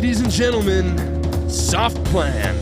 Ladies and gentlemen, Soft Plan.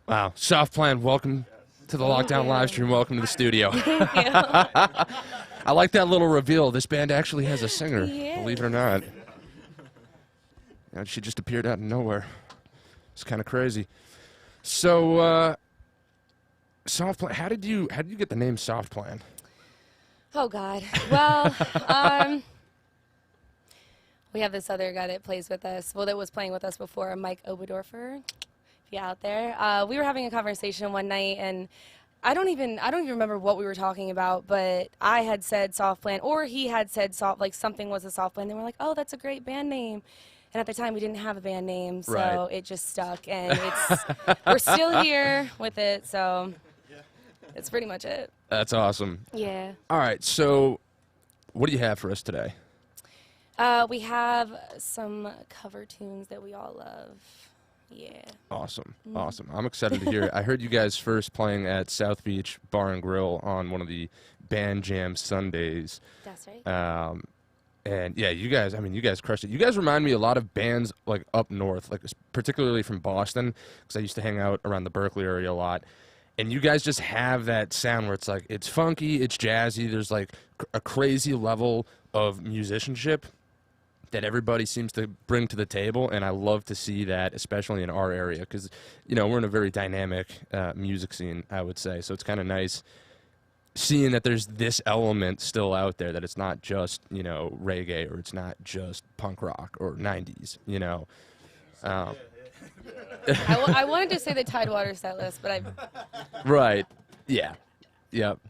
Wow. Soft Plan, welcome to the Lockdown Livestream. Welcome to the studio. Thank you. I like that little reveal. This band actually has a singer, believe it or not. And she just appeared out of nowhere. It's kind of crazy. So, Soft Plan, how did you get the name Soft Plan? Oh, God. Well, we have this other guy that plays with us, that was playing with us before, Mike Oberdorfer, if you're out there. We were having a conversation one night, and I don't even remember what we were talking about, but I had said Soft Plan, or he had said something was a Soft Plan, and we're like, oh, that's a great band name. And at the time, we didn't have a band name, so It just stuck, and we're still here with it, so that's pretty much it. That's awesome. Yeah. All right, so what do you have for us today? We have some cover tunes that we all love. Yeah. Awesome. Awesome. I'm excited to hear it. I heard you guys first playing at South Beach Bar and Grill on one of the Band Jam Sundays. That's right. And yeah, you guys crushed it. You guys remind me a lot of bands like up north, like particularly from Boston, because I used to hang out around the Berkeley area a lot. And you guys just have that sound where it's like, it's funky, it's jazzy, there's like a crazy level of musicianship that everybody seems to bring to the table, and I love to see that, especially in our area, because, you know, we're in a very dynamic music scene, I would say, so it's kind of nice seeing that there's this element still out there, that it's not just, you know, reggae, or it's not just punk rock or 90s, you know. I wanted to say the Tidewater set list, but I... Right. Yeah. Yep.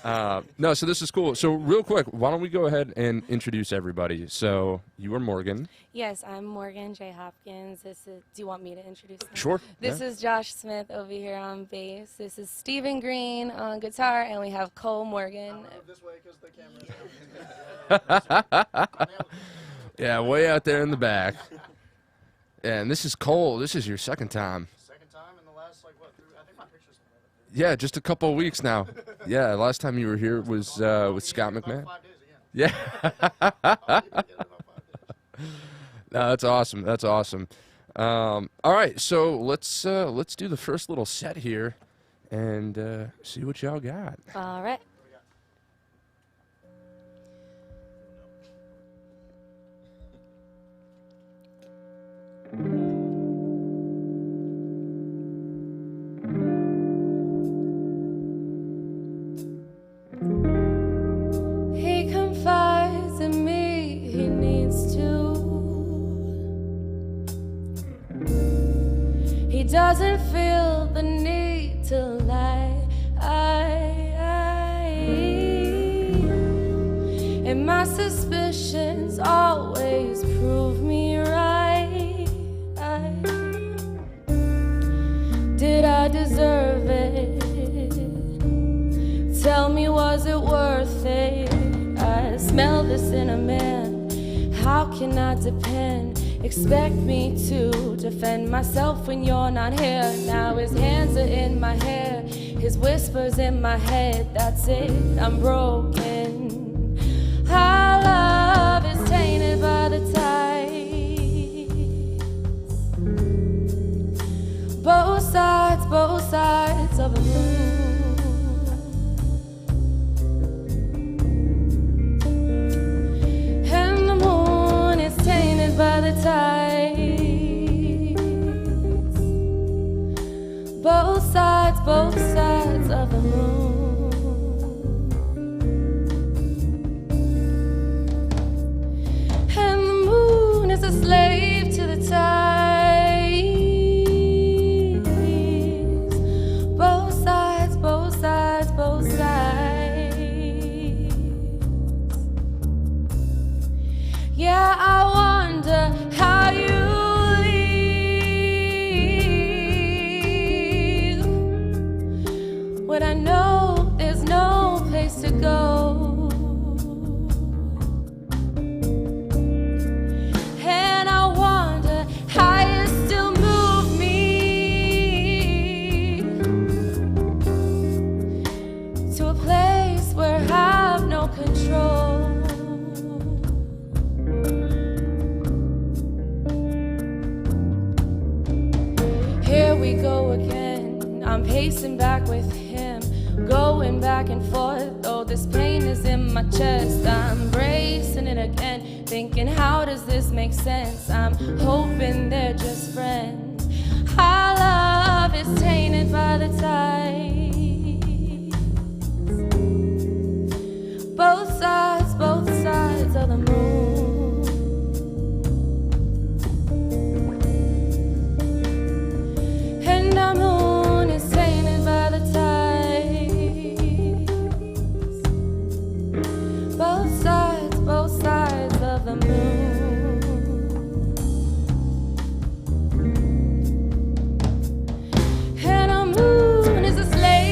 No, so this is cool. So real quick, why don't we go ahead and introduce everybody? So you are Morgan. Yes, I'm Morgan J. Hopkins. Do you want me to introduce them? Sure. This is Josh Smith over here on bass. This is Stephen Green on guitar, and we have Cole Morgan. This way because the camera's Yeah, way out there in the back. Yeah, and this is Cole. This is your second time. Second time in the last, I think my picture's Yeah, just a couple of weeks now. Yeah, last time you were here was with Scott McMahon. 5 days again. Yeah. No, that's awesome. That's awesome. All right, so let's do the first little set here and see what y'all got. All right. feel the need to lie. And my suspicions always prove me right. Did I deserve it? Tell me, was it worth it? I smell this in a man. How can I depend? Expect me to defend myself when you're not here. Now his hands are in my hair, his whispers in my head. That's it, I'm broken. Our love is tainted by the tides. Both sides of the moon. And the moon is tainted by the tides. Both sides of the moon. And the moon is a slave to the tides. Both sides. Yeah, I wonder how you leave when I know there's no place to go. And I wonder how you still move me to a place where I have no control. Here we go again, I'm pacing back with him, going back and forth. Oh, this pain is in my chest, I'm bracing it again, thinking how does this make sense? I'm hoping they're just friends. Our love is tainted by the tides. Both sides of the moon. And the moon is tainted by the tides. Both sides of the moon. And the moon is a slave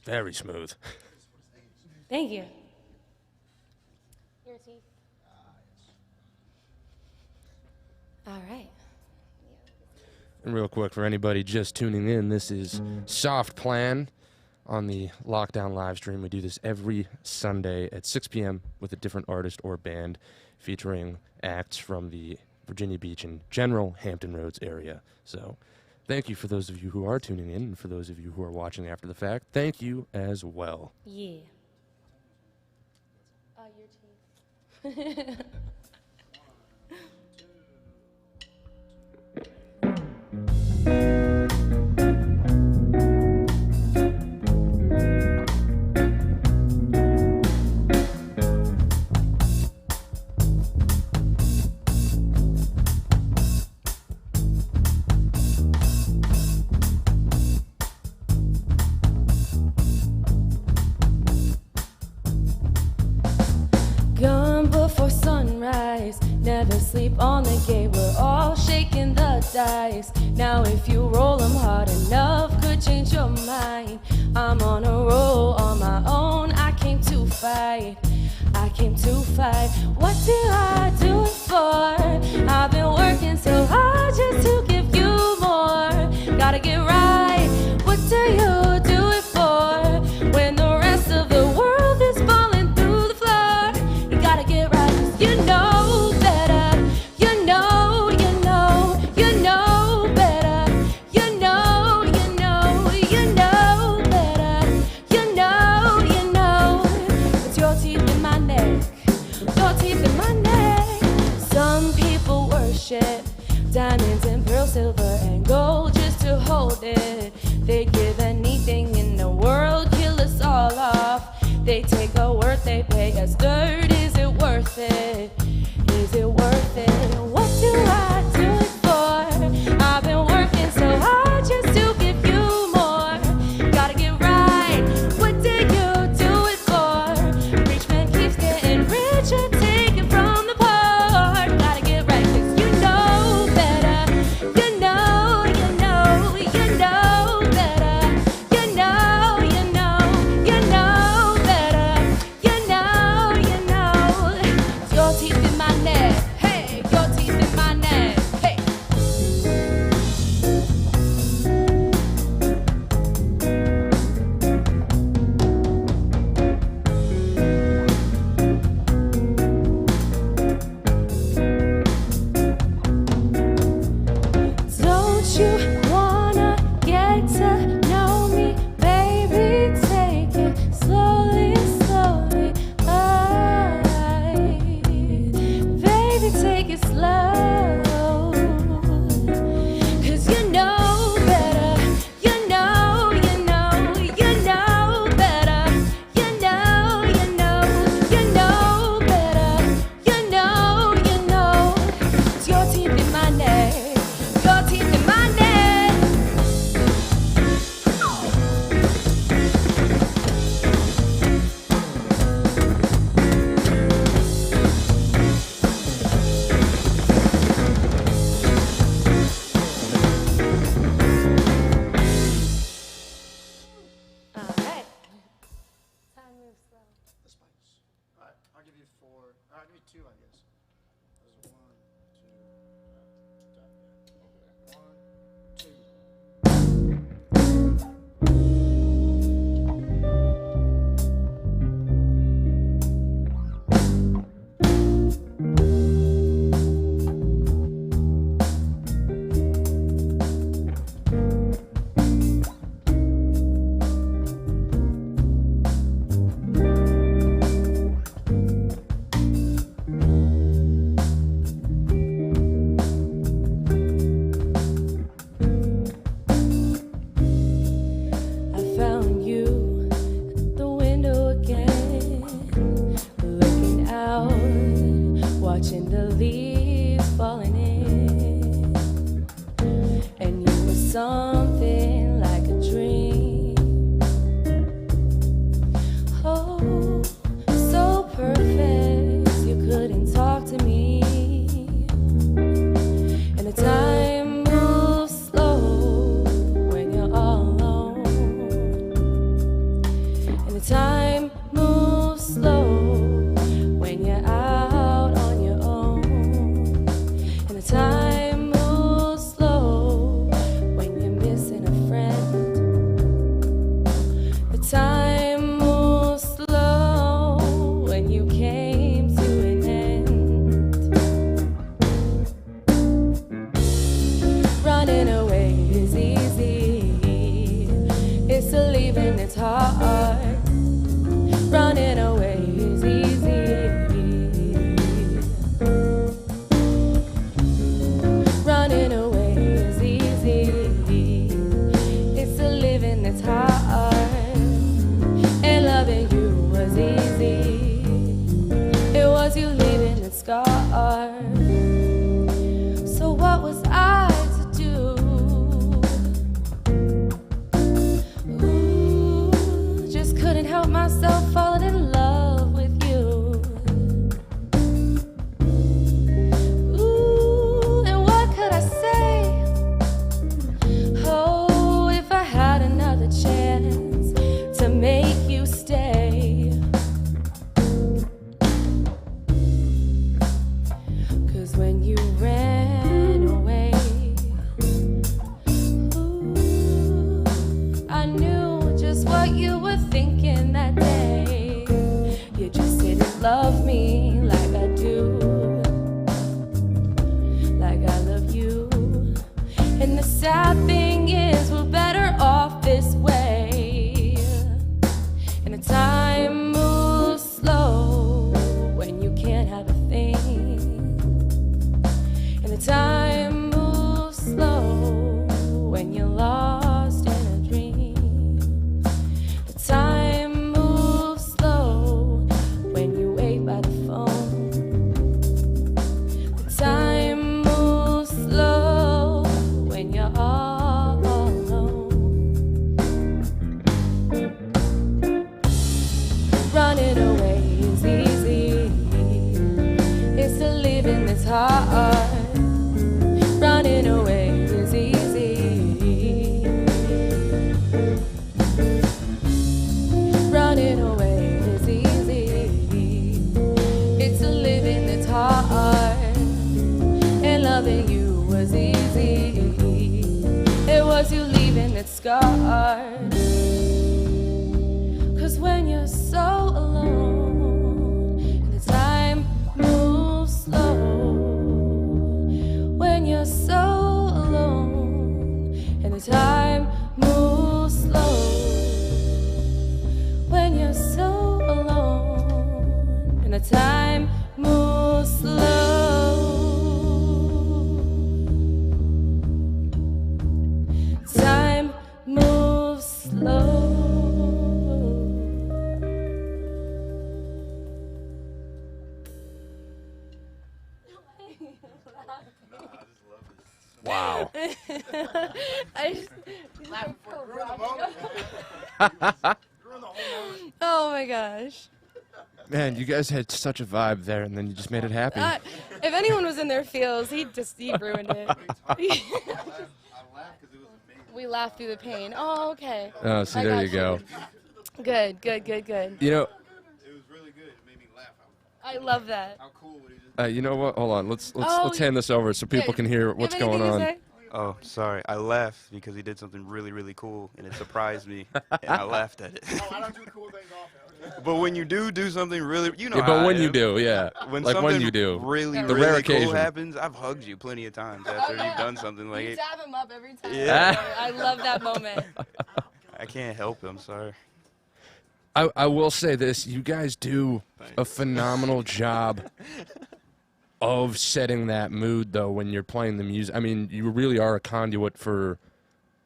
Very smooth. Thank you. Your teeth. All right. And real quick, for anybody just tuning in, this is Soft Plan on the Lockdown live stream. We do this every Sunday at 6 p.m. with a different artist or band featuring acts from the Virginia Beach and general Hampton Roads area. So thank you for those of you who are tuning in, and for those of you who are watching after the fact, thank you as well. Yeah. Your teeth. Gone before sunrise, never sleep on the gate. We're all shaking the dice. Now if you roll 'em hard enough, could change your mind. I'm on a roll on my own. I came to fight. I came to fight. What do I do it for? I've been working so hard just to give you more. Gotta get right. What do you do it for? When the rest of the world is falling through the floor, you gotta get right. 'Cause you know better. You know, you know, you know better. You know, you know, you know better. You know, you know. It's your teeth in my neck. Your teeth in my neck. Some people worship diamonds and pearls, silver and gold just to hold it. They'd give anything in the world, kill us all off. They take our worth, they pay us dirt. Is it worth it? Is it worth it? What do I do it for? I've been working so hard just to give you more. Gotta get right. What do you do it for? Rich man keeps getting richer, taking from the poor. Gotta get right, 'cause you know better. You know, you know, you know better. You know, you know, you know better. You know, you know. It's your teeth in my neck. Hey, your teeth in my neck. Hey. Don't you wanna get to know me, baby? Take it slowly, slowly. Baby, take it slow. 'Cause you know better. You know, you know, you know better. You know, you know, you know better. You know, you know. It's your teeth in my neck. Your teeth in my neck. All right. Time moves slow. The spikes. All right, I'll give you 4. I'll give you 2, I guess. There's 1, 2. 1, 2. scar. So what was I to do? Ooh, just couldn't help myself falling in love with you. Ooh, and what could I say? Oh, if I had another chance to make you stay. 'Cause when you ran away, ooh, I knew just what you were thinking that day. You just didn't love me like I do, like I love you. And the sad thing is, we're better off this way. And the time moves slow when you can't have a thing. And the time moves slow when you're lost in a dream. The time moves slow when you wait by the phone. The time moves slow when you're all alone. Running away is easy. It's to live in this heart. Running away is easy. Running away is easy. It's to live in this heart. And loving you was easy. It was you leaving that scarred. 'Cause when you're so alone, and the time moves slow. When you're so alone, and the time moves slow. When you're so alone, and the time moves slow. Time moves slow. Wow. I just, Ruin the moment. Ruin the whole moment. oh my gosh. Man, you guys had such a vibe there, and then you just made it happen. If anyone was in their feels, he ruined it. I laughed because it was amazing. We laughed through the pain. Oh, okay. Oh, see, I there got you go. Good, good, good, good. You know, It was really good. It made me laugh. I love that. How cool would it just you know what? Hold on. Let's Oh, hand this over so people Yeah, can hear you what's have going anything to on. say? Oh, sorry. I laughed because he did something really, really cool, and it surprised me, and I laughed at it. Oh, I don't do cool things often. But when you do something really, you know Yeah, how but I when you am. do, yeah. When Like something when you do. really, The really rare cool occasion. happens, I've hugged you plenty of times after yeah. you've done something like You it. dab him up every time. Yeah. I love that moment. I can't help it. I'm sorry. I will say this. You guys do a Thanks. phenomenal job of setting that mood, though, when you're playing the music. I mean, you really are a conduit for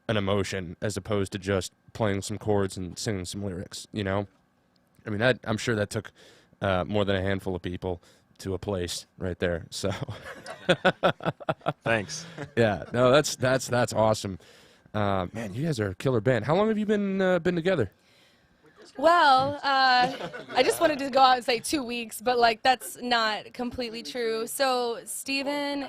an emotion as opposed to just playing some chords and singing some lyrics, you know? I mean, I'm sure that took more than a handful of people to a place right there. So, Thanks. yeah, no, that's awesome. Man, you guys are a killer band. How long have you been together? Well, I just wanted to go out and say 2 weeks, but like that's not completely true. So Steven,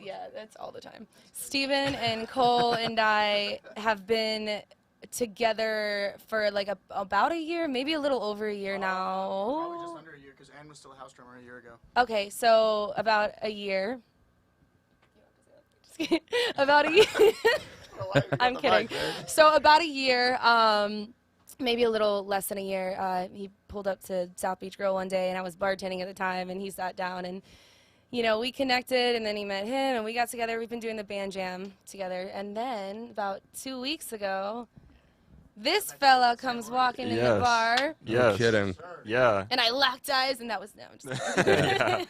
yeah, that's all the time. Steven and Cole and I have been together for like about a year, maybe a little over a year Probably just now. under a year because Ann was still a house drummer a year ago. Okay, so about a year. Just kidding. About a year. I'm kidding. So about a year, maybe a little less than a year. He pulled up to South Beach Grill one day, and I was bartending at the time, and he sat down, and you know, we connected, and then he met him, and we got together. We've been doing the band jam together, and then about 2 weeks ago, this fella comes walking in the Yes. bar, No kidding. Yeah. and I locked eyes, and that was no. I'm just kidding. Yeah.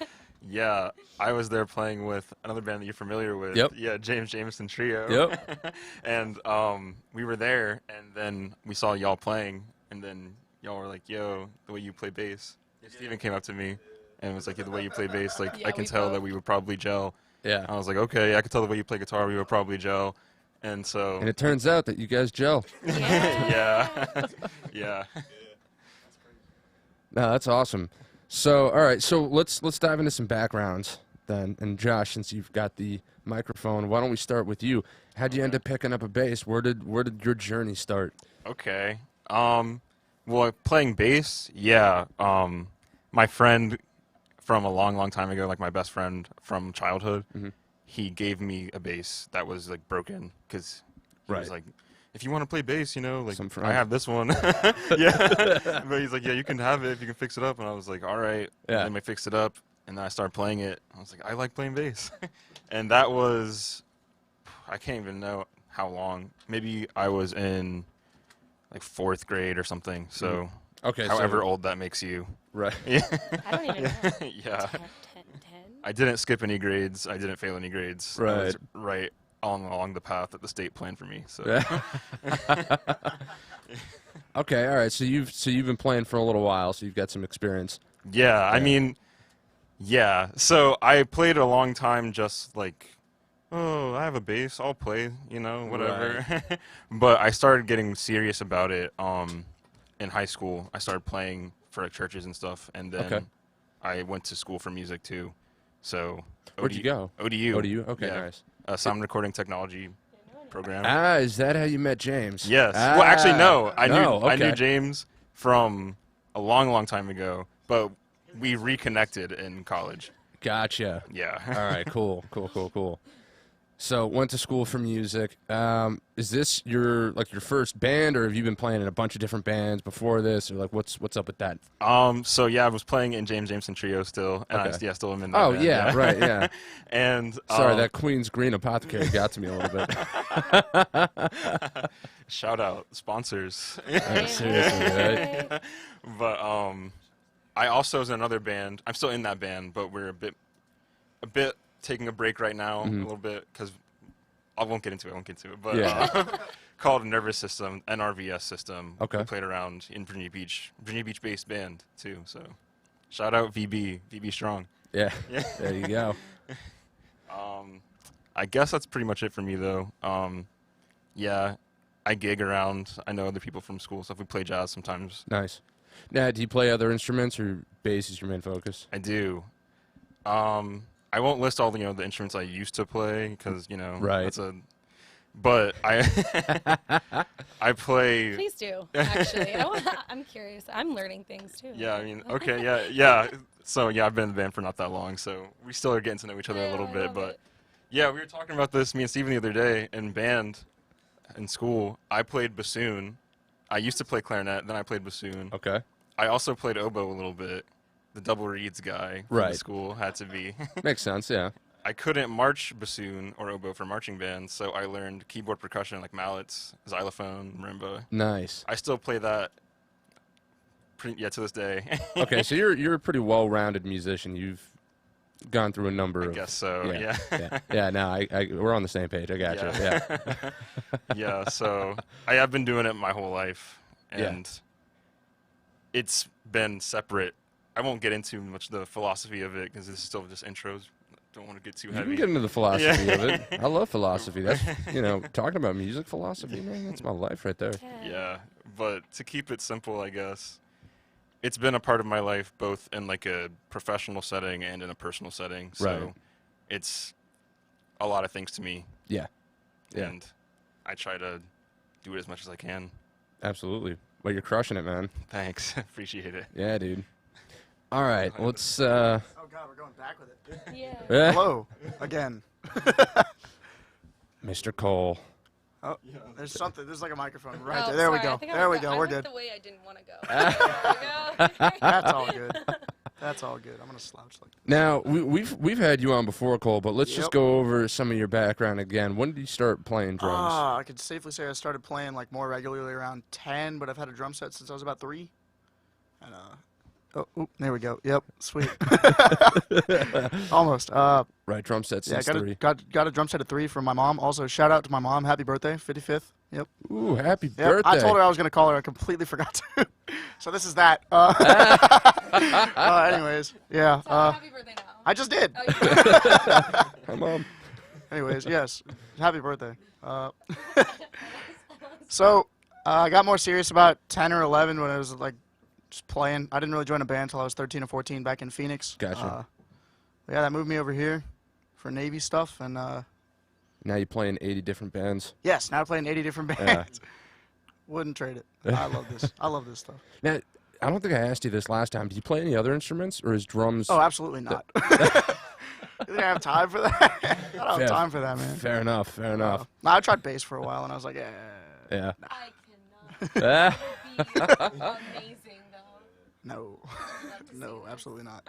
Yeah. I was there playing with another band that you're familiar with. Yep. Yeah, James Jameson Trio. Yep. And we were there, and then we saw y'all playing, and then y'all were like, "Yo, the way you play bass." And Steven came up to me, and it was like the way you play bass, like Yeah, I can we tell both. that we would probably gel. Yeah. I was like, okay, I could tell the way you play guitar, we would probably gel, and so And it turns out that you guys gel. yeah, yeah. No, that's awesome. So, all right, so let's dive into some backgrounds then. And Josh, since you've got the microphone, why don't we start with you? How'd you end up picking up a bass? Where did your journey start? Okay. Well, playing bass, yeah. My friend from a long, long time ago, like my best friend from childhood, he gave me a bass that was like broken because he was Right. like, if you want to play bass, you know, like Some I friend. have this one. Yeah. But he's like, yeah, you can have it if you can fix it up. And I was like, all right. Yeah. And then I fixed it up, and then I started playing it. I was like, I like playing bass. And that was, I can't even know how long. Maybe I was in like 4th grade or something. So Okay, however so, old that makes you. right. Yeah. I don't even know. Yeah. 10? I didn't skip any grades. I didn't fail any grades. I was Right. right along the path that the state planned for me. So Okay, all right. So you've been playing for a little while, so you've got some experience. yeah, I Yeah. mean, yeah. So I played a long time just like, oh, I have a bass, I'll play, you know, whatever. But I started getting serious about it in high school. I started playing for like, churches and stuff, and then Okay. I went to school for music too. So Where'd you go? ODU. ODU? Okay, yeah. nice. Sound recording technology program. Ah, is that how you met James? Yes. Well, actually, no. Ah, I knew no, I knew okay. James from a long, long time ago, but we reconnected in college. Gotcha. Yeah. All right, cool. So went to school for music. Is this your first band, or have you been playing in a bunch of different bands before this, or like what's up with that? So yeah, I was playing in James Jameson Trio still, and Okay. I still am in that Oh band, yeah, right, yeah. And Sorry, that Queen's Green Apothecary got to me a little bit. shout out sponsors. Seriously, right? But I also was in another band. I'm still in that band, but we're a bit taking a break right now, a little bit, because I won't get into it. But Yeah. called Nervous System, NRVS System. Okay. We played around in Virginia Beach based band too. So shout out VB Strong. Yeah. There you go. I guess that's pretty much it for me though. Yeah, I gig around. I know other people from school, so if we play jazz sometimes. Nice. Now, do you play other instruments, or bass is your main focus? I do. I won't list all the the instruments I used to play because Right. that's a. But I I play. Please do. Actually, I'm curious. I'm learning things too. Yeah, I mean, okay, yeah. So yeah, I've been in the band for not that long, so we still are getting to know each other a little I bit. love But it. yeah, we were talking about this, me and Steven, the other day in band, in school. I played bassoon. I used to play clarinet, then I played bassoon. Okay. I also played oboe a little bit. The double reeds guy from Right. the school had to be. Makes sense, yeah. I couldn't march bassoon or oboe for marching bands, so I learned keyboard percussion like mallets, xylophone, marimba. Nice. I still play that to this day. Okay, so you're a pretty well-rounded musician. You've gone through a number I of. guess so, yeah. Yeah, no, we're on the same page. I got you. Yeah. Yeah, so I have been doing it my whole life, Yeah. and it's been separate. I won't get into much the philosophy of it because this is still just intros. Don't want to get too You heavy. can get into the philosophy Yeah. of it. I love philosophy. That's talking about music philosophy, man. That's my life right there. Yeah, but to keep it simple, I guess, it's been a part of my life both in like a professional setting and in a personal setting. So Right. it's a lot of things to me, Yeah. Yeah. and I try to do it as much as I can. Absolutely. Well, you're crushing it, man. Thanks, appreciate it. Yeah, dude. All right, let's. Oh God, we're going back with it. Yeah. Hello again. Mr. Cole. Oh, there's something. There's like a microphone right Oh, there. There we sorry, I go. think There we I go. We're went good. the way I didn't want to go. There we go. That's all good. That's all good. I'm gonna slouch like. Now we've had you on before, Cole, but let's just Yep. go over some of your background again. When did you start playing drums? I could safely say I started playing like more regularly around 10, but I've had a drum set since I was about 3. And Oh, there we go. Yep, sweet. Almost. Right, drum set Yeah, since 3. got a drum set of 3 from my mom. Also, shout out to my mom. Happy birthday, 55th. Yep. Ooh, happy Yep. birthday. I told her I was going to call her. I completely forgot to. So this is that. Anyways, yeah. Happy birthday now. I just did. Oh, you did. Hi, Mom. Anyways, yes. Happy birthday. So I got more serious about 10 or 11 when I was like just playing. I didn't really join a band until I was 13 or 14 back in Phoenix. Gotcha. Yeah, that moved me over here for Navy stuff. And Now you play in 80 different bands. yes, now I play in 80 different bands. Wouldn't trade it. I love this. I love this stuff. Now, I don't think I asked you this last time. Do you play any other instruments, or is drums? Oh, absolutely not. You think I have time for that? I don't have time for that, man. Fair enough. Fair enough. No, I tried bass for a while, and I was like, yeah. Yeah. I cannot. It would be amazing, though. No. No, absolutely not.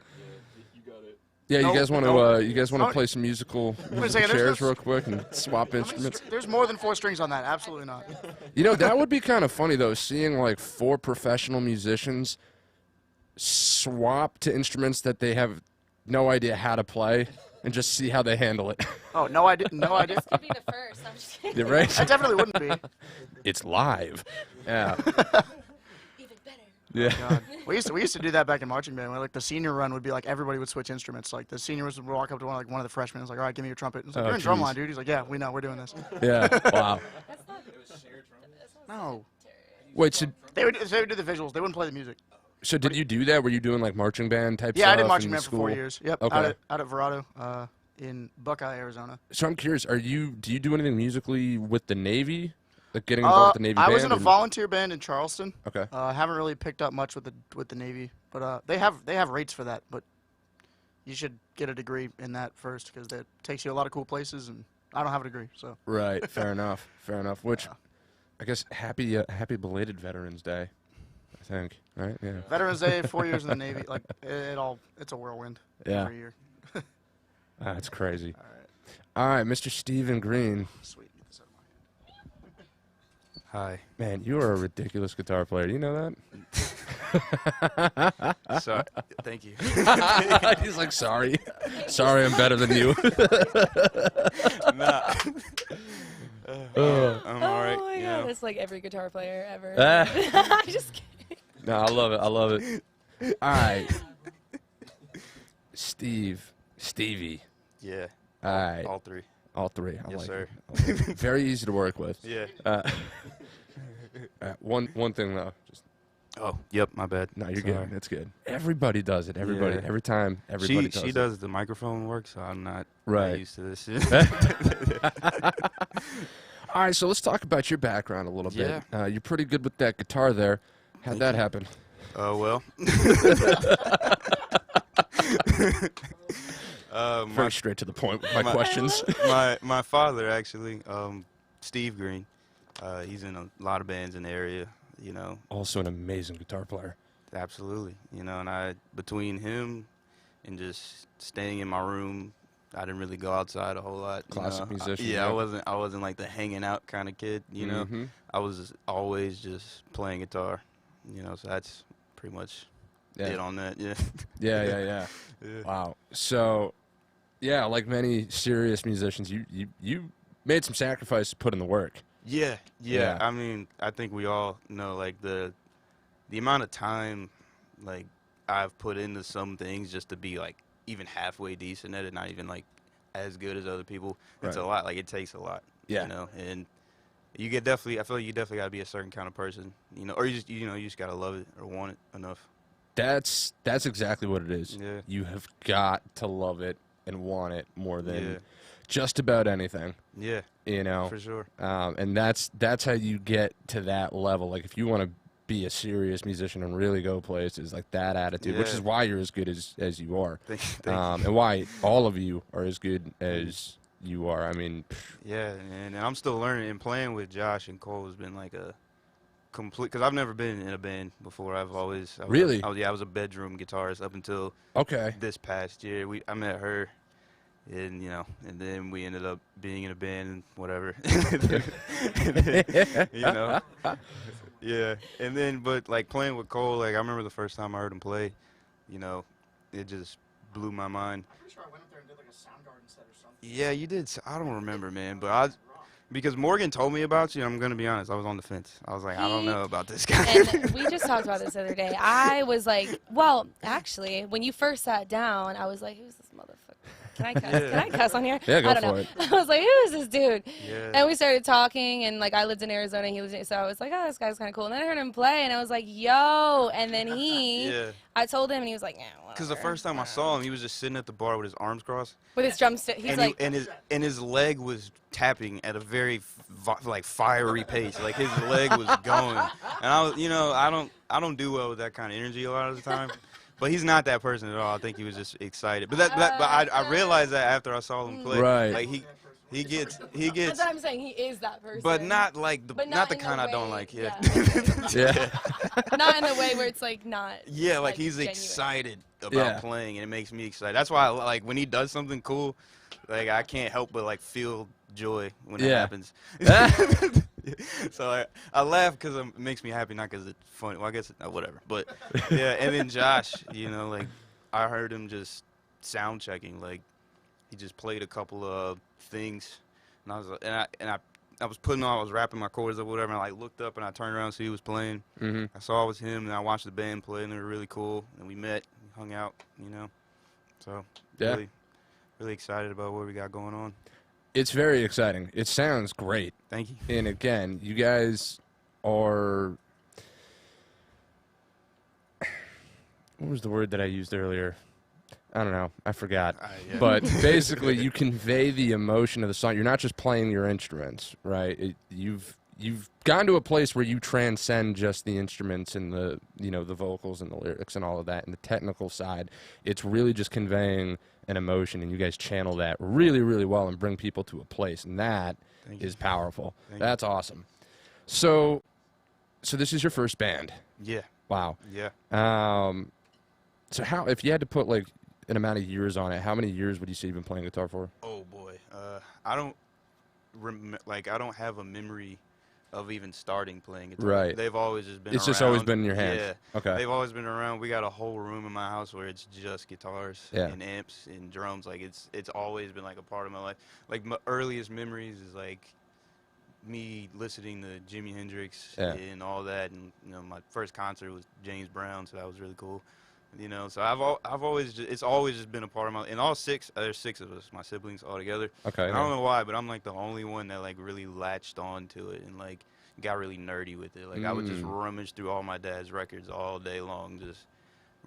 Yeah, you Nope, guys want to nope. to play some musical a second, there's chairs no- real quick and swap instruments? There's more than 4 strings on that. Absolutely not. You know, that would be kind of funny though, seeing like 4 professional musicians swap to instruments that they have no idea how to play and just see how they handle it. Oh, no, I didn't. No, I This didn't. could be the first. I'm just kidding. You're right. I definitely wouldn't be. It's live. Yeah. Even better. Yeah. God. We used to do that back in marching band. Where, like the senior run would be like everybody would switch instruments. Like the seniors would walk up to one of the freshmen. It's like, all right, give me your trumpet. It's like, Oh, you're in geez. drumline, dude. He's like, yeah, we know, we're doing this. Yeah. Wow. That's not. No, Wait, so they would do the visuals. They wouldn't play the music. did you do that? Were you doing like marching band type stuff? Yeah, I did marching in band for school? 4 years. Yep, Okay. out at Verado, in Buckeye, Arizona. So I'm curious, do you do anything musically with the Navy? Like getting involved with the Navy I band? was in a or- volunteer band in Charleston. Okay. I haven't really picked up much with the Navy, but they have rates for that. But you should get a degree in that first because that takes you a lot of cool places, and I don't have a degree, so. Right. Fair enough. Fair enough. Which, I guess, happy belated Veterans Day. I think. Right. Yeah. Veterans Day, 4 years in the Navy, like it's a whirlwind Yeah. every year. That's crazy. All right, Mr. Stephen Green. Sweet, get this out of my hand. Hi. Man, you are a ridiculous guitar player. Do you know So, thank you. that? He's like, sorry. Sorry, I'm better than you. Nah. I'm all right. Oh my you god, know. that's like every guitar player ever. Ah. I'm just kidding. No, I love it. I love it. All right. Stevie. Yeah. All right. All 3. All 3. I Yes, like sir. it. Very easy to work with. Yeah. One thing though. Just Oh, yep. My bad. no, you're Sorry. good. That's good. Everybody does it. Everybody. Yeah. Every time. Everybody She it. does the microphone work, so I'm not Right. used to this shit. All right, so let's talk about your background a little bit. You're pretty good with that guitar there. How'd that happen? Well. Very straight to the point with my questions. my father actually, Steve Green. He's in a lot of bands in the area. You know, Also an amazing guitar player. absolutely. You know, and between him and just staying in my room, I didn't really go outside a whole lot. you Classic know. musician, Yeah, yeah. I wasn't like the hanging out kind of kid. You know, Mhm. I was always just playing guitar. You know, so that's pretty much it on that. Yeah. Yeah. Yeah. Wow. So, yeah, like many serious musicians, you made some sacrifices to put in the work. Yeah. Yeah. I mean, I think we all know like the amount of time like I've put into some things just to be like even halfway decent at it, not even like as good as other people. It's Right. a lot. Like it takes a lot. Yeah. You know, and I feel like you definitely gotta be a certain kind of person. You know, or you just gotta love it or want it enough. That's exactly what it is. Yeah. You have got to love it and want it more than Yeah. just about anything. Yeah. You know. For sure. And that's how you get to that level. Like if you want to be a serious musician and really go places, like that attitude, which Yeah. is why you're as good as you are, Thank you. and why all of you are as good as you are. I mean, Yeah, and I'm still learning, and playing with Josh and Cole has been like a complete, because I've never been in a band before. I was Really? I was a bedroom guitarist up until okay, this past year. I met her, and and then we ended up being in a band and whatever. you know, yeah. And then, but like playing with Cole, like I remember the first time I heard him play, you know, it just blew my mind. I'm pretty sure I went up there and did like a Soundgarden set or something. Yeah, you did. I don't remember, man, but because Morgan told me about you, I'm gonna be honest, I was on the fence. I was like, I don't know about this guy. And we just talked about this the other day. I was like, well, actually, when you first sat down, I was like, who's this motherfucker? Can I cuss? Can I cuss on here? Yeah, go I don't for know. it. I was like, who is this dude? Yeah. And we started talking, and like I lived in Arizona, he lived in, so I was like, oh, this guy's kind of cool. And then I heard him play, and I was like, yo. And then Yeah. I told him, and he was like, yeah. Because the first time I saw him, he was just sitting at the bar with his arms crossed, with his drumstick, he's and like, and his leg was tapping at a very like fiery pace. Like his leg was going, and I was, I don't do well with that kind of energy a lot of the time. But he's not that person at all. I think he was just excited. But I realized that after I saw him play. Right. Like he gets. that's what I'm saying. He is that person. But not like But not the in kind the I don't way- like. Yeah. Yeah. not in the way where it's like not. Yeah, like he's genuine. excited about Yeah. playing, and it makes me excited. That's why like when he does something cool, like I can't help but like feel joy when it Yeah. happens. So I laugh because it makes me happy, not because it's funny. Well, I guess whatever. But yeah, and then Josh, like I heard him just sound checking. Like he just played a couple of things, and I was I was I was rapping my chords or whatever, and I like looked up and I turned around to see who was playing. Mm-hmm. I saw it was him, and I watched the band play, and they were really cool. And we met, we hung out, So Yeah. really excited about what we got going on. It's very exciting. It sounds great. Thank you. And again, you guys are. What was the word that I used earlier? I don't know. I forgot. Yeah. But basically, you convey the emotion of the song. You're not just playing your instruments, right? You've gone to a place where you transcend just the instruments and the the vocals and the lyrics and all of that and the technical side. It's really just conveying an emotion, and you guys channel that really, really well and bring people to a place, and that Thank you. is powerful. Thank you. That's awesome. So this is your first band. Yeah. Wow. Yeah. So how, if you had to put like an amount of years on it, how many years would you say you've been playing guitar for? Oh boy. I don't I don't have a memory of even starting playing guitar. Right. They've always just been It's around. just always been in your hand. Yeah. Okay. They've always been around. We got a whole room in my house where it's just guitars Yeah. and amps and drums. Like it's always been like a part of my life. Like my earliest memories is like me listening to Jimi Hendrix Yeah. and all that, and my first concert was James Brown, so that was really cool. So I've always it's always just been a part of my. And all six, there's six of us, my siblings all together. Okay. And I don't know why, but I'm like the only one that like really latched on to it and like got really nerdy with it. Like I would just rummage through all my dad's records all day long, just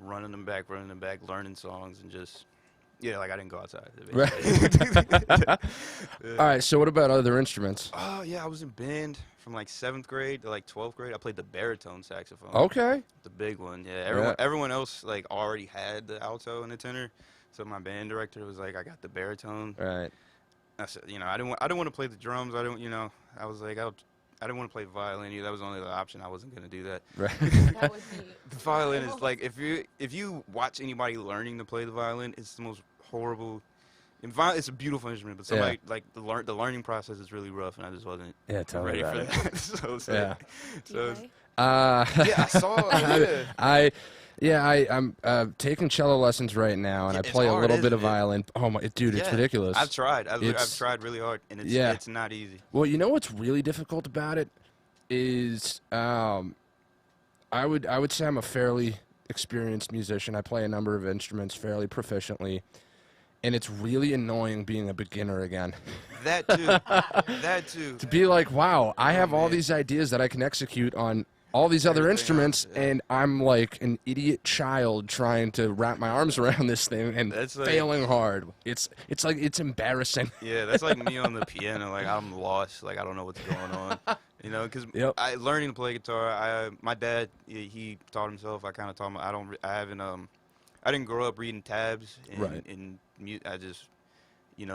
running them back, learning songs, and just like I didn't go outside. Right. All right. So what about other instruments? Oh yeah, I was in band from like 7th grade to like 12th grade. I played the baritone saxophone. Okay. The big one. Yeah. Everyone else like already had the alto and the tenor. So my band director was like, I got the baritone. Right. I said, I didn't want to play the drums. I was like, I didn't want to play violin either. That was the only other option. I wasn't gonna do that. Right. That would be. The violin is like if you watch anybody learning to play the violin, it's the most horrible. And it's a beautiful instrument, but somebody like the learning process is really rough, and I just wasn't Yeah. Tell me ready about for it. that. So it's Yeah. like, Do you play? yeah, I saw. Yeah. I'm taking cello lessons right now, and Yeah, I it's play a hard, little bit isn't of it? violin. Oh my, dude, it's Yeah. ridiculous. I've tried. I've It's- tried really hard, and Yeah. it's not easy. Well, you know what's really difficult about it is I would say I'm a fairly experienced musician. I play a number of instruments fairly proficiently, and it's really annoying being a beginner again. That too. That too. To be like, wow, I have all man. these ideas that I can execute on all these other Everything instruments, else, yeah. and I'm like an idiot child trying to wrap my arms around this thing and That's like- failing hard. It's like it's embarrassing. Yeah, that's like me on the piano. Like I'm lost. Like I don't know what's going on. Because Yep. learning to play guitar. My dad, he taught himself. I kind of taught him. I didn't grow up reading tabs. Right. I just,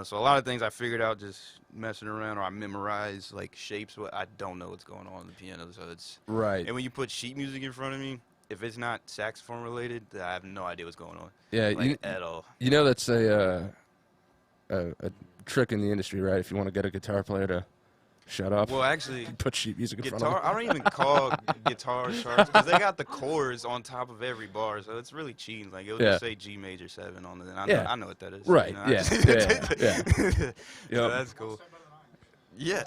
so a lot of things I figured out just messing around, or I memorized like shapes. But I don't know what's going on the piano. So it's Right. And when you put sheet music in front of me, if it's not saxophone related, I have no idea what's going on. Yeah, Like at all. You know that's a trick in the industry, right? If you want to get a guitar player to Shut up. Well, actually, Put sheet music in front guitar. of I don't even call guitar charts because they got the chords on top of every bar, so it's really cheating. Like it'll Yeah. just say G major 7 on it. And Yeah. I know what that is. Right, You know, yeah, yeah. So Yep. that's cool. Yeah.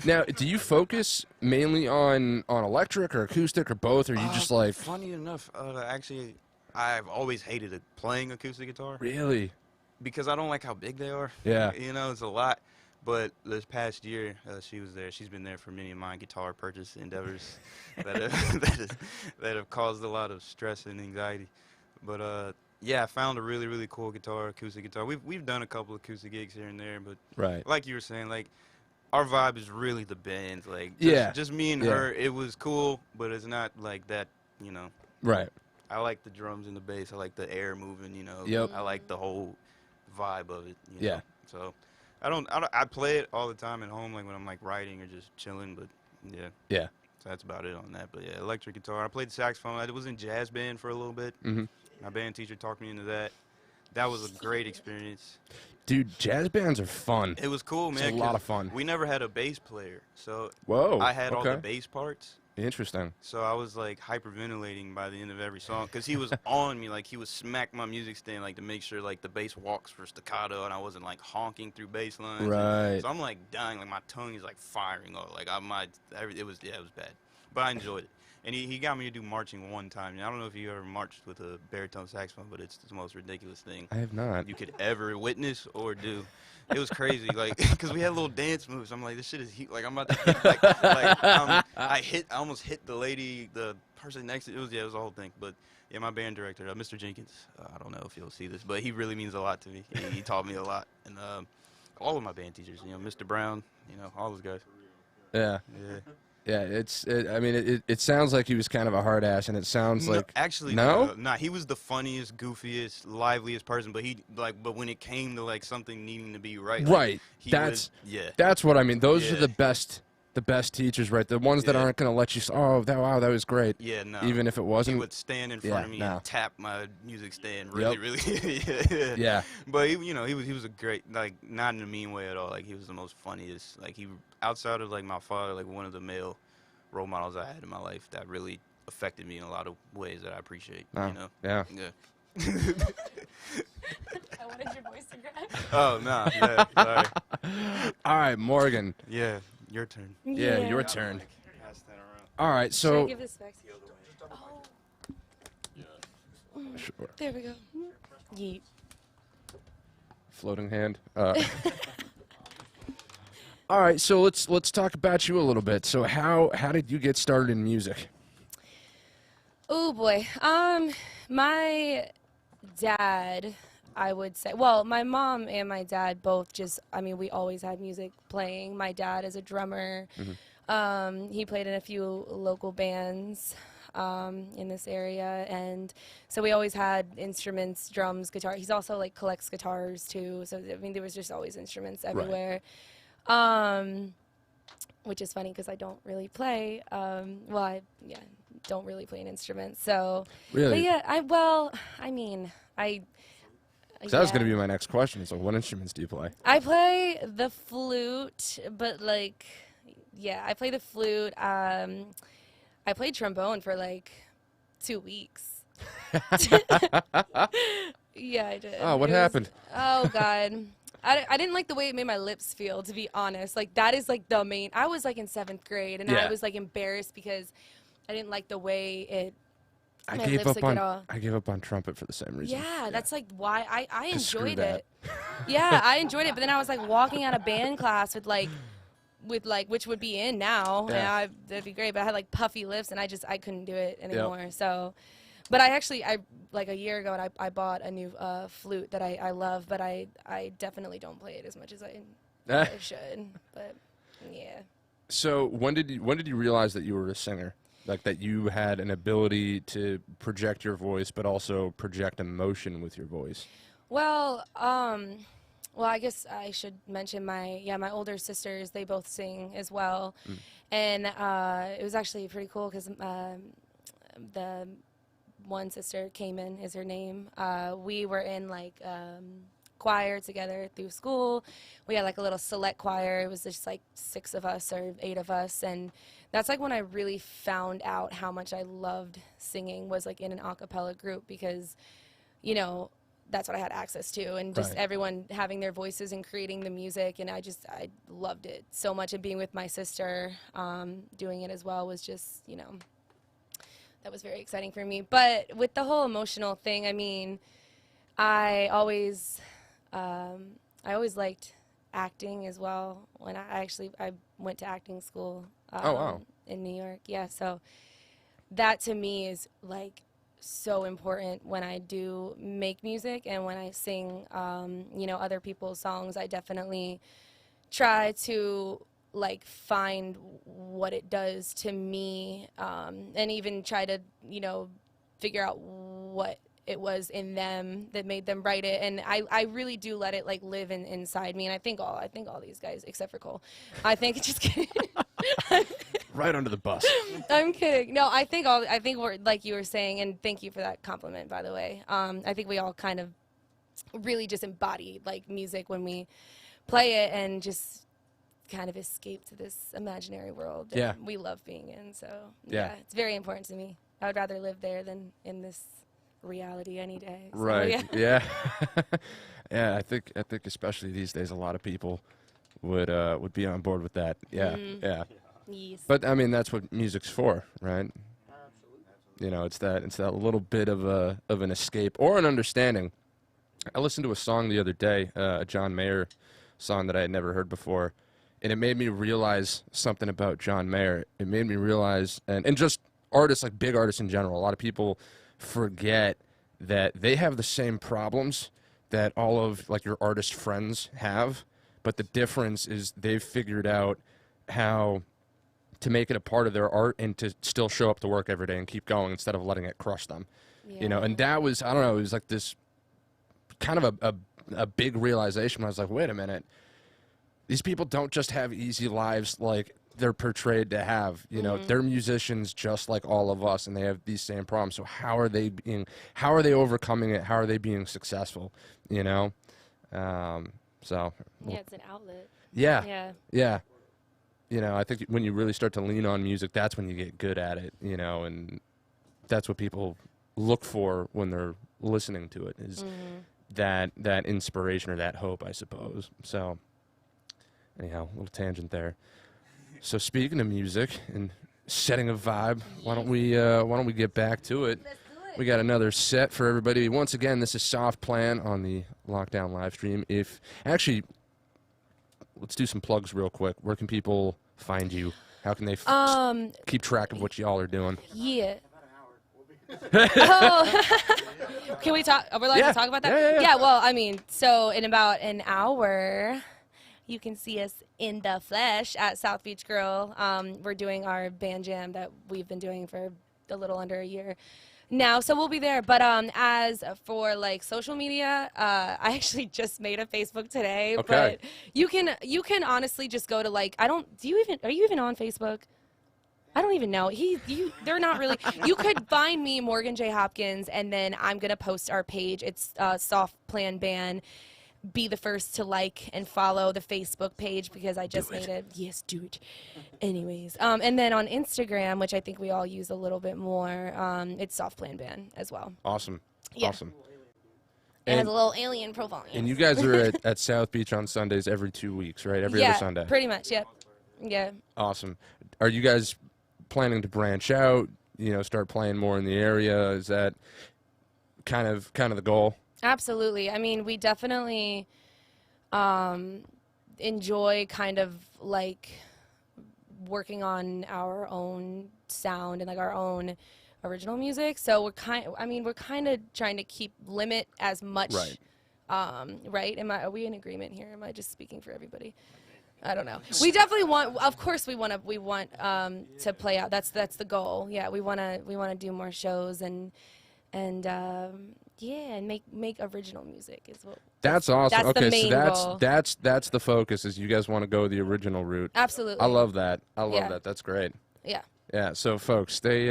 Now, do you focus mainly on electric or acoustic or both, or you just like Funny enough, actually, I've always hated playing acoustic guitar really? because I don't like how big they are. Yeah. You know, it's a lot. But this past year, she was there. She's been there for many of my guitar purchase endeavors that have caused a lot of stress and anxiety. But yeah, I found a really, really cool guitar, acoustic guitar. We've done a couple acoustic gigs here and there, but Right. like you were saying, like our vibe is really the band. Like just me and Yeah. her. It was cool, but it's not like that. You know, Right. I like the drums and the bass. I like the air moving. You know, Yep. I like the whole vibe of it. You Yeah. know? So. I play it all the time at home, like when I'm like writing or just chilling. But yeah, Yeah. so that's about it on that. But yeah, electric guitar. I played the saxophone. I was in jazz band for a little bit. Mhm. My band teacher talked me into that. That was a great experience. Dude, jazz bands are fun. It was cool, It's man. a lot 'cause of fun. We never had a bass player, so Whoa. I had all the okay. bass parts. Interesting. So I was like hyperventilating by the end of every song because he was on me, like he would smack my music stand like to make sure like the bass walks for staccato and I wasn't like honking through bass lines. And Right. so I'm like dying, like my tongue is like firing off, like it was bad, but I enjoyed it. And he got me to do marching one time. And I don't know if you ever marched with a baritone saxophone, but it's the most ridiculous thing I have not. you could ever witness or do. It was crazy, like, because we had little dance moves. I'm like, this shit is heat. Like, I'm about to hit, I almost hit the lady, the person next to it. It was the whole thing. But yeah, my band director, Mr. Jenkins. I don't know if he'll see this, but he really means a lot to me. He taught me a lot, and all of my band teachers, Mr. Brown, all those guys. Yeah. Yeah. Yeah, it sounds like he was kind of a hard ass, and it sounds like Actually, no? nah, he was the funniest, goofiest, liveliest person. But but when it came to like something needing to be right, Right. yeah. That's what I mean. Those are Yeah. the best teachers, right? The ones that Yeah. aren't going to let you. Wow, that was great. Yeah, no. Even if it He wasn't. would stand in front of me no. and tap my music stand really, Yep. really. yeah. Yeah. But he was a great, like, not in a mean way at all. Like, he was the most funniest. Like, he, outside of, like, my father, like, one of the male role models I had in my life that really affected me in a lot of ways that I appreciate, Oh, yeah. Yeah. I wanted your voice to crack. Oh, no. Yeah, sorry. All right, Morgan. Yeah, your turn. Yeah, your turn. Pass that around. All right, Should I so give this back to you? Oh. Sure. There we go. Yeet. Floating hand. All right, so let's talk about you a little bit. So how did you get started in music? Oh boy. My dad, I would say. Well, my mom and my dad both we always had music playing. My dad is a drummer. He played in a few local bands in this area, and so we always had instruments, drums, guitar. He's also like collects guitars too. So I mean, there was just always instruments everywhere. Which is funny because I don't really play. I don't really play an instrument. So, Really? but yeah, I That was going to be my next question. So what instruments do you play? I play the flute, but I play the flute. I played trombone for like 2 weeks. Yeah, I did. Oh, what happened? Oh God. I didn't like the way it made my lips feel, to be honest. Like, that is, like, the main... I was, like, in 7th grade, and Yeah. I was, like, embarrassed because I didn't like the way it... I my gave lips up would on get all... I gave up on trumpet for the same reason. Yeah, that's, like, why I 'Cause screw enjoyed that. it. Yeah, I enjoyed it, but then I was, like, walking out of band class with which would be in now, Yeah. and that'd be great, but I had, like, puffy lips, and I couldn't do it anymore, so... But I like a year ago, I bought a new flute that I love, but I definitely don't play it as much as I should. But yeah. So when did you realize that you were a singer? Like that you had an ability to project your voice, but also project emotion with your voice? Well, I guess I should mention my older sisters. They both sing as well, and it was actually pretty cool because the one sister, Cayman is her name. We were in like choir together through school. We had like a little select choir. It was just like 6 of us or 8 of us, and that's like when I really found out how much I loved singing, was like in an a cappella group, because, you know, that's what I had access to, and just Right. everyone having their voices and creating the music, and I loved it so much. And being with my sister, doing it as well, was just, you know, that was very exciting for me. But with the whole emotional thing, I mean, I always liked acting as well. When I went to acting school Oh, wow. in New York. Yeah, so that to me is like so important when I do make music and when I sing, you know, other people's songs. I definitely try to like find what it does to me, and even try to, you know, figure out what it was in them that made them write it. And I really do let it like live inside me. And I think all these guys, except for Cole, I think, just kidding. Right under the bus. I'm kidding. No, I think we're, like you were saying, and thank you for that compliment, by the way. I think we all kind of really just embody like music when we play it, and just kind of escape to this imaginary world that Yeah. we love being in. So Yeah. it's very important to me. I would rather live there than in this reality any day. So, Right. yeah. Yeah. Yeah. I think especially these days, a lot of people would be on board with that. Yeah. Yeah. Yes. But I mean, that's what music's for, right? You know, it's that little bit of an escape or an understanding. I listened to a song the other day, a John Mayer song that I had never heard before, and it made me realize something about John Mayer. It made me realize, and just artists, like big artists in general, a lot of people forget that they have the same problems that all of like your artist friends have, but the difference is they've figured out how to make it a part of their art and to still show up to work every day and keep going instead of letting it crush them. You know, and that was, I don't know, it was like this kind of a big realization. I was like, wait a minute, these people don't just have easy lives like they're portrayed to have. You know, they're musicians just like all of us, and they have these same problems. So how are they overcoming it? How are they being successful? You know, so Yeah, it's an outlet. yeah, Yeah. yeah. You know, I think when you really start to lean on music, that's when you get good at it. You know, and that's what people look for when they're listening to it, is that inspiration or that hope, I suppose. So anyhow, a little tangent there. So speaking of music and setting a vibe, why don't we get back to it? Let's do it. We got another set for everybody. Once again, this is Soft Plan on the Lockdown live stream. Let's do some plugs real quick. Where can people find you? How can they keep track of what y'all are doing? Yeah. Oh, can we talk? Are we allowed Yeah. to talk about that? Yeah. Well, I mean, so in about an hour, you can see us in the flesh at South Beach Grill. We're doing our band jam that we've been doing for a little under a year now, so we'll be there. But as for like social media, I actually just made a Facebook today. Okay. But you can honestly just go to like, are you even on Facebook? I don't even know. They're not really. You could find me, Morgan J. Hopkins, and then I'm gonna post our page. It's Soft Plan Band. Be the first to like and follow the Facebook page because I just made it. Yes, do it. Anyways, and then on Instagram, which I think we all use a little bit more, it's Soft Plan Band as well. Awesome. Yeah. Awesome. It has And, a little alien profile. and you guys are at South Beach on Sundays every 2 weeks, right? Every other Sunday. Pretty much. Yep. Yeah. Awesome. Are you guys planning to branch out, you know, start playing more in the area? Is that kind of the goal? Absolutely. I mean, we definitely enjoy kind of like working on our own sound and like our own original music. So we're kind of trying to limit as much. Right. Right? Are we in agreement here? Am I just speaking for everybody? I don't know. We definitely want. Of course, we want to play out. That's the goal. Yeah, we want to do more shows and make original music is what. That's awesome. That's the okay, main so goal. that's the focus, is you guys want to go the original route. Absolutely. I love that. Yeah. That's great. Yeah. Yeah, so folks, stay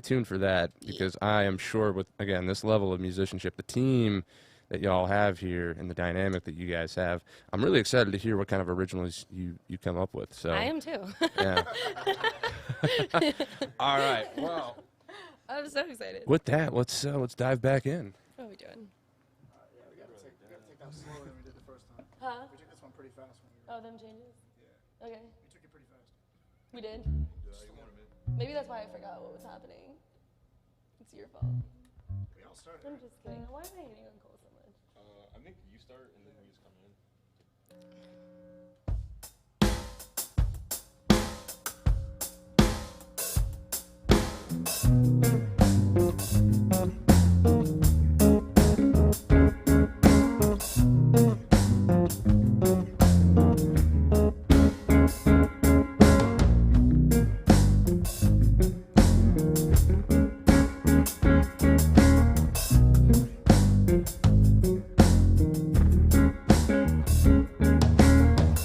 tuned for that, because I am sure with, again, this level of musicianship, the team that y'all have here and the dynamic that you guys have. I'm really excited to hear what kind of originals you come up with. So I am too. yeah. All right. Well, I'm so excited. with that, let's dive back in. What are we doing? Yeah, we gotta take that slower than we did the first time. Huh? We took this one pretty fast. Oh, them changes? Yeah. Okay. We took it pretty fast. We did? Maybe that's why I forgot what was happening. It's your fault. We all started. I'm just kidding. Why am I hating on Cole so much? I think you start and then we just come in.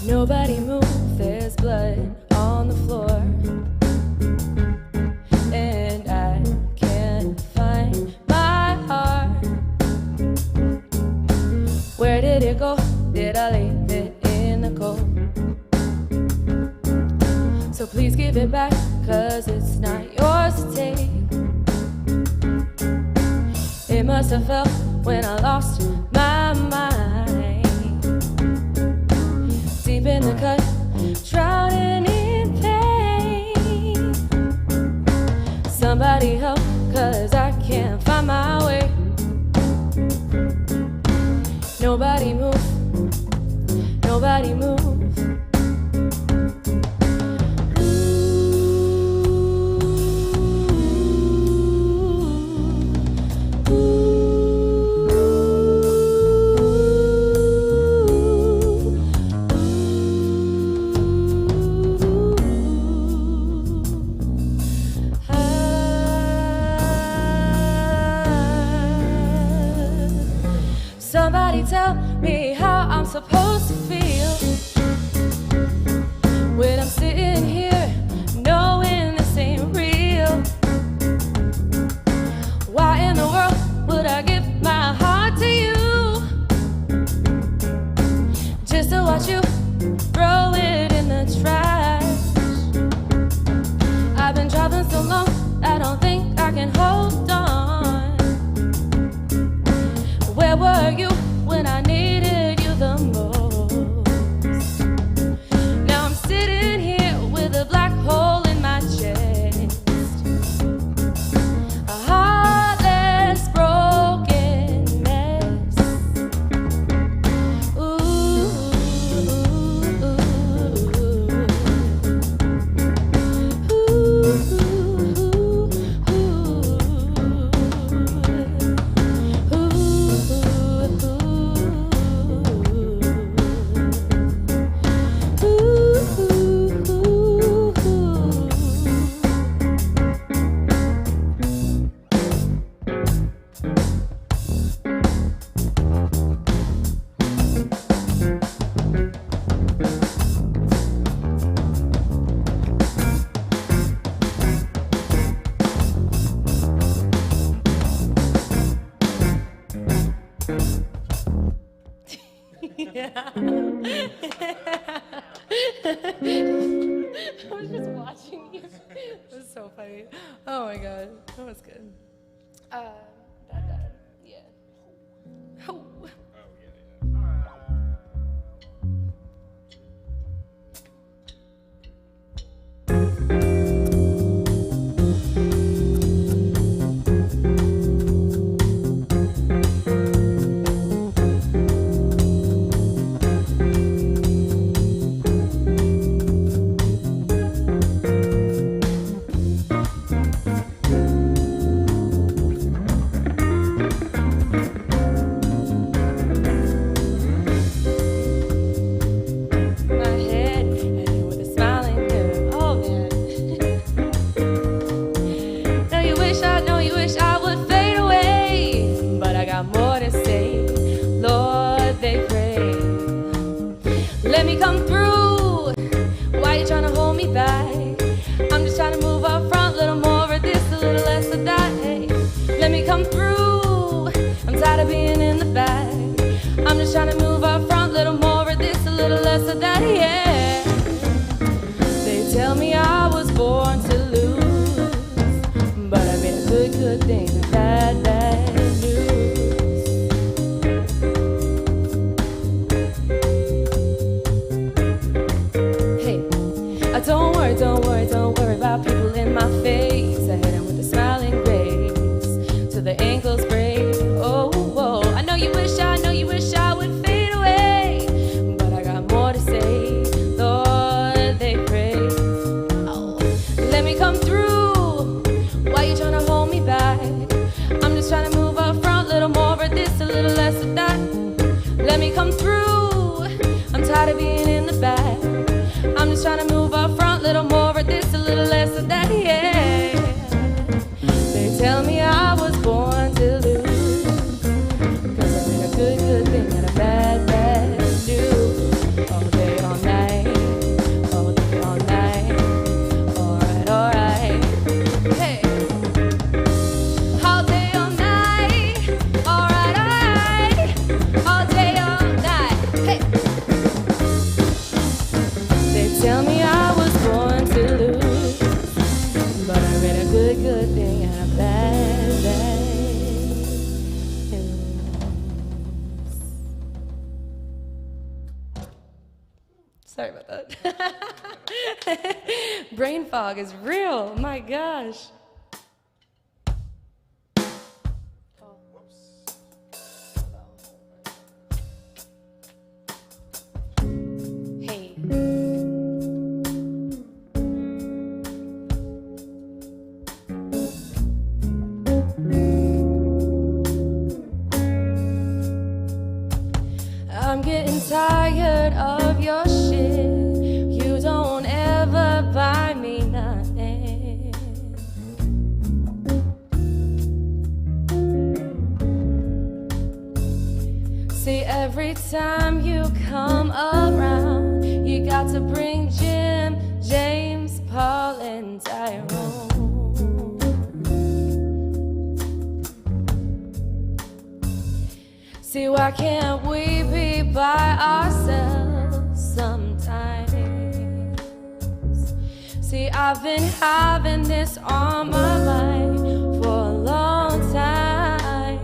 Nobody move, there's blood on the floor. And I can't find my heart. Where did it go? Did I leave it in the cold? So please give it back, 'cause it's not yours to take. It must have felt when I lost my mind. Deep in the cut, drowning in pain. Somebody help, 'cause I can't find my way. Nobody move, nobody move. Somebody tell me how I'm supposed to feel when I'm sitting here knowing this ain't real. Why in the world would I give my heart to you just to watch you throw it in the trash? I've been driving so long, I don't think I can hold on. Where were you when I needed you the most? Now I'm sitting here with a black hole in my chest, a heartless, broken mess. Yeah. I was just watching you. It was so funny. Oh my god, that was good. Yeah. Oh. don't worry about people in my face. I hit 'em with a smiling grace till the ankles break. Oh, whoa. I know you wish I would fade away, but I got more to say. Lord, they pray. Oh, let me come through. Why you tryna hold me back? I'm just trying to move up front, little more of this, a little less of that. Let me come through. I'm tired of being in the back. I'm just trying to move up front, little more of this, a little less of that, yeah. They tell me I was born to lose, 'cause I made a good thing and a bad news. All day, all night, all day, all night. Alright, hey. All day, all night, alright. All day, all night, hey. They tell me I was born to lose, but I made a good thing and a bad news. Sorry about that. Brain fog is real, my gosh. Hey. I'm getting tired of your shit. You don't ever buy me nothing. See, every time you come around, you got to bring Jim, James, Paul, and Tyrone. See, why can't we be by ourselves sometimes? See, I've been having this on my mind for a long time.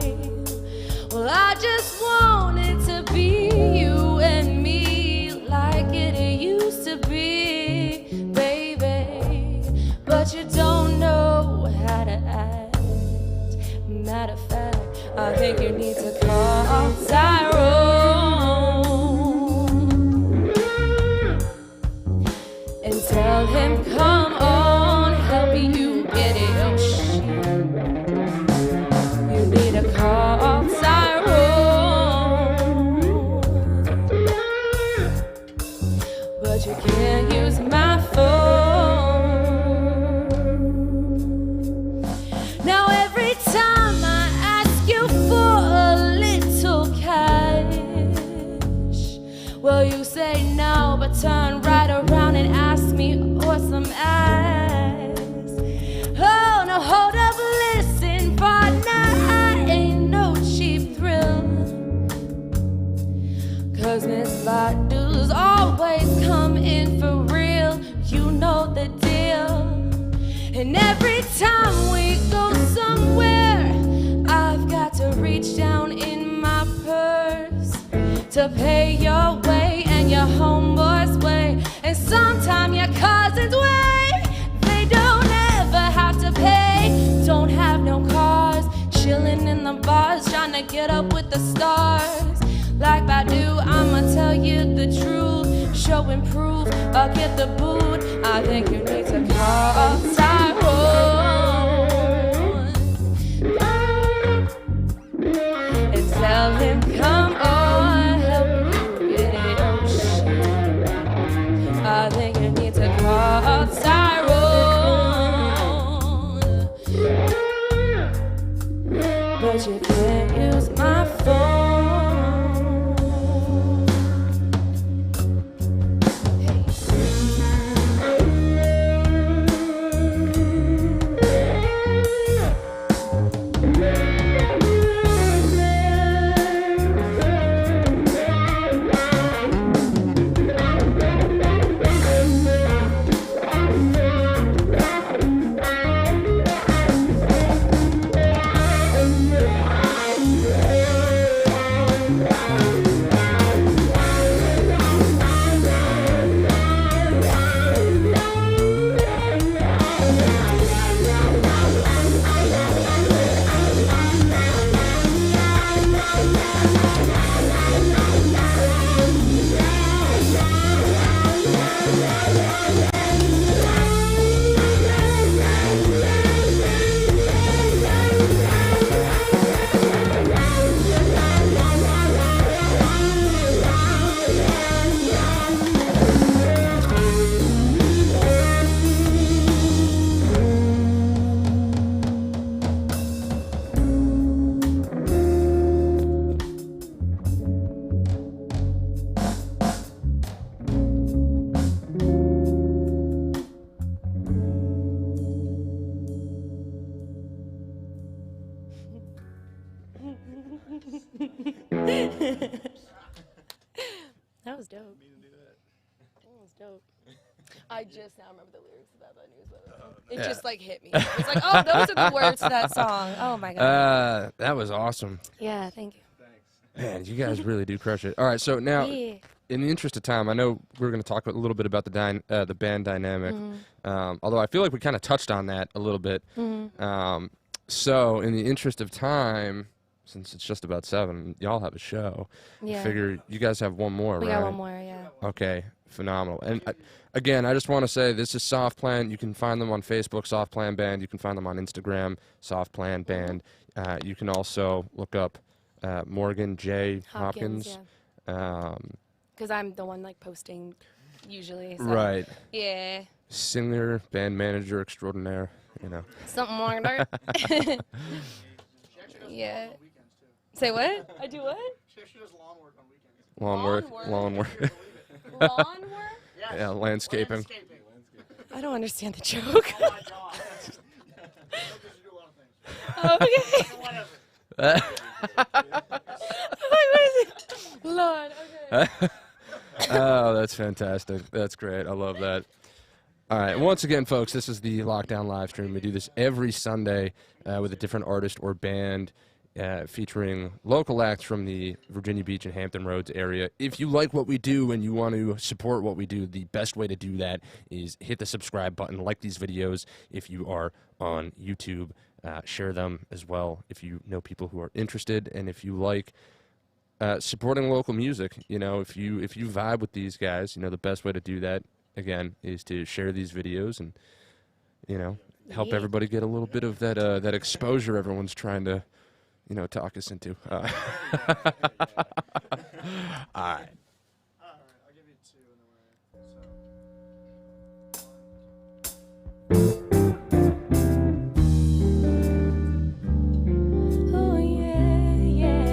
Well, I just wanted to be you and me like it used to be, baby. But you don't know how to act. Matter of fact, I think you need to call Tyrone and tell him, come on, help you get it, oh shit. You need to call Tyrone, but you can't use my phone. Now every time I ask you for a little cash, well, you say no, but turn right around and ask me for some ass. Oh, no, hold up, listen, partner, I ain't no cheap thrill. 'Cause Miss Badu's always come in for real, you know the deal. And every time we go somewhere, I've got to reach down in my purse to pay your way and your homeboy's way, and sometime your cousin's way. They don't ever have to pay, don't have no cars, chilling in the bars, trying to get up with the stars. Like Badu, I'ma tell you the truth, show and prove, I'll get the boot. I think you need to call Tyrone and tell him, come on, help you get it, oh shit. I think you need to call Tyrone, but you can't use my phone. That was dope. That was dope. I just now remember the lyrics about that newsletter. It Yeah. just like hit me. It's like, oh, those are the words to that song. Oh my god. That was awesome. Yeah, thank you. Man, you guys really do crush it. All right, so now, Yeah. in the interest of time, I know we're going to talk a little bit about the band dynamic. Although I feel like we kind of touched on that a little bit. So, in the interest of time, since it's just about 7, y'all have a show. Yeah. I figure you guys have one more, We right? got one more, yeah. Okay, phenomenal. And again, I just want to say this is Soft Plan. You can find them on Facebook, Soft Plan Band. You can find them on Instagram, Soft Plan Band. You can also look up Morgan J. Hopkins. Yeah. Because I'm the one like posting usually. So. Right. Yeah. Singer, band manager extraordinaire, you know. Something like that. Yeah. Say what? I do what? She does lawn work on weekends. Lawn work. Lawn work? Lawn work? Yeah, landscaping. I don't understand the joke. Oh my god. You do a lot of things. Okay. Whatever. What is it? Lord, okay. Oh, that's fantastic. That's great. I love that. All right. Once again, folks, this is the Lockdown live stream. We do this every Sunday with a different artist or band featuring local acts from the Virginia Beach and Hampton Roads area. If you like what we do and you want to support what we do, the best way to do that is hit the subscribe button, like these videos. If you are on YouTube, share them as well if you know people who are interested, and if you like supporting local music, you know, if you vibe with these guys, you know, the best way to do that, again, is to share these videos and, you know, help Yeah. everybody get a little bit of that that exposure everyone's trying to, you know, talk us into. All right. Alright, I'll give you 2 and then Oh, yeah, yeah.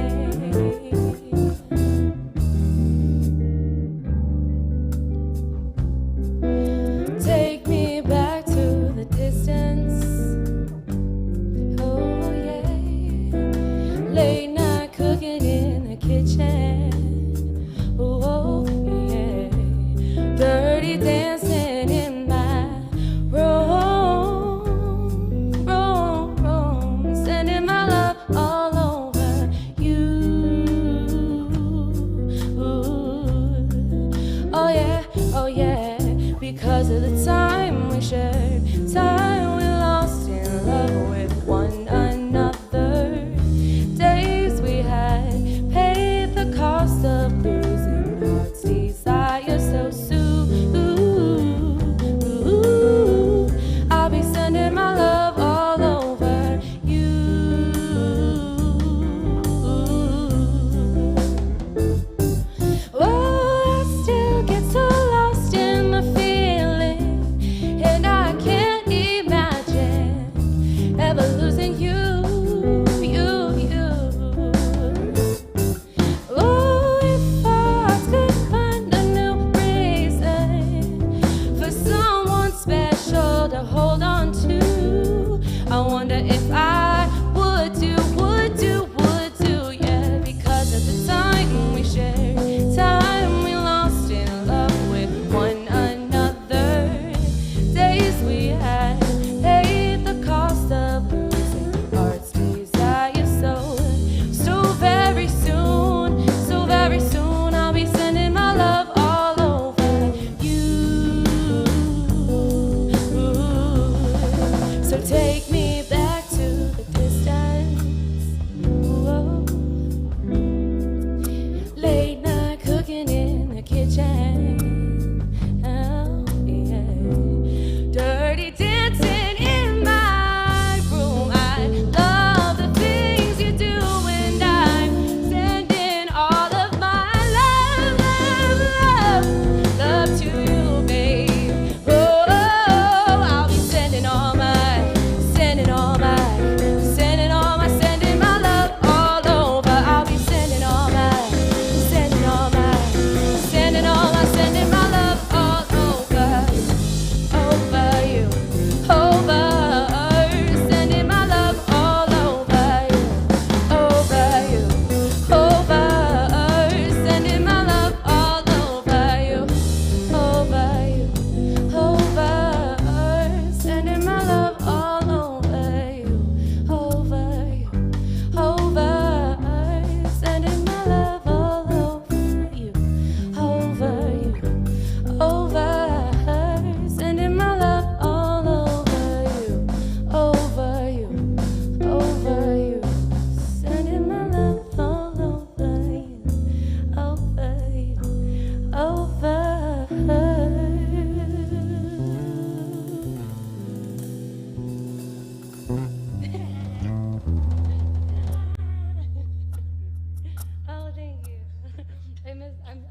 Take me back to the distance. Oh, yeah. Late night cooking in the kitchen. Oh, yeah. Dirty dancing in my room. Sending my love all over you. Oh yeah, because of the time we shared, time we lost in love with one another. Days we had paid the cost of losing hearts, desire so soon. I'll be sending my love all over you. Oh, I still get so lost in my feeling, and I can't imagine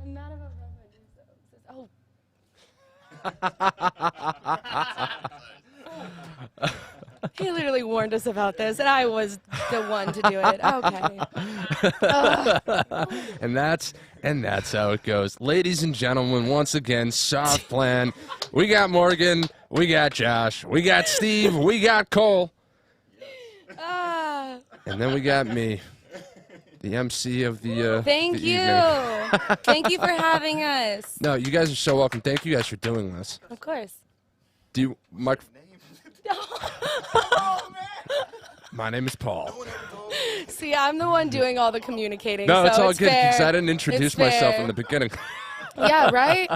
I'm mad about references. Oh. He literally warned us about this, and I was the one to do it. Okay. And that's how it goes. Ladies and gentlemen, once again, Soft Plan. We got Morgan, we got Josh, we got Steve, we got Cole. And then we got me, the MC of the Thank the you. evening. Thank you for having us. No, you guys are so welcome. Thank you guys for doing this. Of course. Do you, Mike? My name is Paul. See, I'm the one doing all the communicating. No, so it's all good fair. because I didn't introduce It's myself fair. in the beginning. Yeah, right?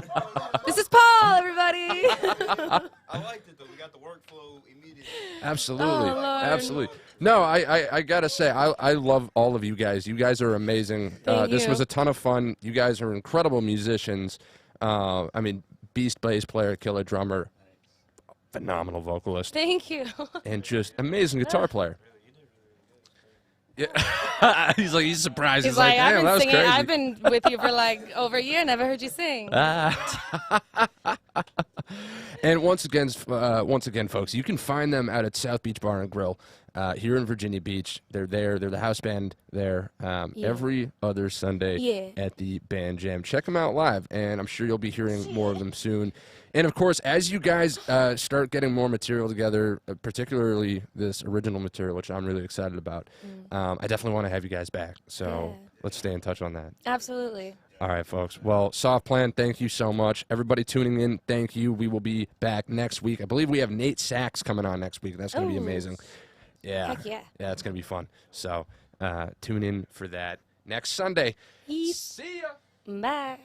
This is Paul, everybody. I liked it though. We got the workflow immediately. Absolutely, Oh, Lord. absolutely. No, I gotta say, I love all of you guys. You guys are amazing. Thank This you. was a ton of fun. You guys are incredible musicians. I mean, beast bass player, killer drummer, phenomenal vocalist, Thank you. and just amazing guitar player. Yeah, he's surprised. He's like, damn, I've that been was singing. crazy. I've been with you for like over a year. Never heard you sing. And once again, folks, you can find them out at South Beach Bar and Grill here in Virginia Beach. They're there. They're the house band there every other Sunday at the band jam. Check them out live, and I'm sure you'll be hearing more of them soon. And, of course, as you guys start getting more material together, particularly this original material, which I'm really excited about, I definitely want to have you guys back. So let's stay in touch on that. Absolutely. All right, folks. Well, Soft Plan, thank you so much. Everybody tuning in, thank you. We will be back next week. I believe we have Nate Sachs coming on next week. That's going to be amazing. Yeah. Heck yeah. Yeah, it's going to be fun. So tune in for that next Sunday. Yeet. See ya. Bye.